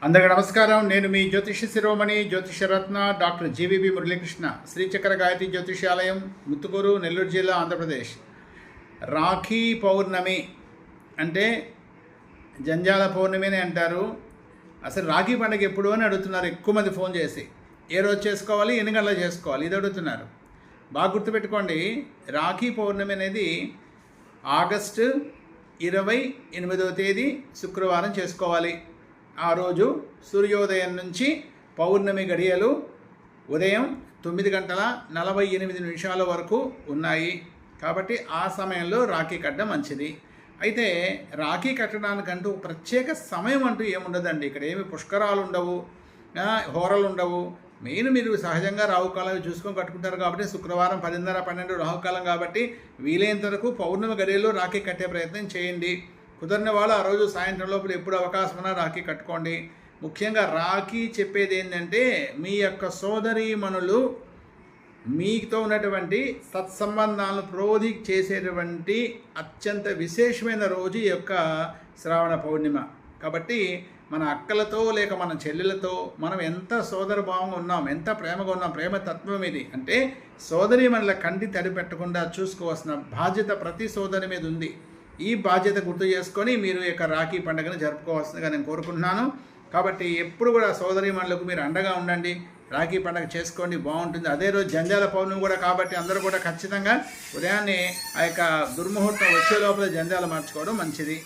అందరికీ నమస్కారం. నేను మీ జ్యోతిష శిరోమణి జ్యోతిషరత్న డాక్టర్ జీవీబీ మురళీకృష్ణ, శ్రీచక్ర గాయత్రి జ్యోతిషాలయం, ముత్తుకూరు, నెల్లూరు జిల్లా, ఆంధ్రప్రదేశ్. రాఖీ పౌర్ణమి అంటే జంజాల పౌర్ణమి అని అంటారు. అసలు రాఖీ పండుగ ఎప్పుడు అని అడుగుతున్నారు ఎక్కువ మంది ఫోన్ చేసి. ఏ రోజు చేసుకోవాలి, ఎన్ని గంటలు చేసుకోవాలి, ఇది అడుగుతున్నారు. బాగా గుర్తుపెట్టుకోండి, రాఖీ పౌర్ణమి అనేది ఆగస్టు 28వ తేదీ శుక్రవారం చేసుకోవాలి. ఆ రోజు సూర్యోదయం నుంచి పౌర్ణమి గడియలు ఉదయం 9:48 వరకు ఉన్నాయి. కాబట్టి ఆ సమయంలో రాఖీ కట్టడం మంచిది. అయితే రాఖీ కట్టడానికంటూ ప్రత్యేక సమయం అంటూ ఏముండదండి. ఇక్కడ ఏమి పుష్కరాలు ఉండవు, హోరలు ఉండవు. మెయిన్ మీరు సహజంగా రాహుకాలం చూసుకొని కట్టుకుంటారు కాబట్టి శుక్రవారం 10:30-12 రాహుకాలం కాబట్టి వీలైనంత వరకు పౌర్ణమి గడియల్లో రాఖీ కట్టే ప్రయత్నం చేయండి. కుదిరిన వాళ్ళు ఆ రోజు సాయంత్రం లోపల ఎప్పుడు అవకాశం ఉన్నా రాఖీ కట్టుకోండి. ముఖ్యంగా రాఖీ చెప్పేది ఏంటంటే, మీ యొక్క సోదరీమణులు మీతో ఉన్నటువంటి సత్సంబంధాలను ప్రోధి చేసేటువంటి అత్యంత విశేషమైన రోజు ఈ యొక్క శ్రావణ పౌర్ణిమ. కాబట్టి మన అక్కలతో లేక మన చెల్లెలతో మనం ఎంత సోదర భావంగా ఉన్నాం, ఎంత ప్రేమగా ఉన్నాం, ప్రేమ తత్వం ఇది. అంటే సోదరీమణుల కంటి తడి పెట్టకుండా చూసుకోవాల్సిన బాధ్యత ప్రతి సోదరి మీద ఉంది. ఈ బాధ్యత గుర్తు చేసుకొని మీరు ఈ యొక్క రాఖీ పండుగను జరుపుకోవాల్సిందిగా నేను కోరుకుంటున్నాను. కాబట్టి ఎప్పుడు కూడా సోదరీమణులకు మీరు అండగా ఉండండి, రాఖీ పండుగ చేసుకోండి, బాగుంటుంది. అదే రోజు జంజాల పౌర్ణమి కూడా కాబట్టి అందరూ కూడా ఖచ్చితంగా ఉదయాన్నే ఆ యొక్క దుర్ముహూర్తం వచ్చే లోపల జంజాలు మార్చుకోవడం మంచిది.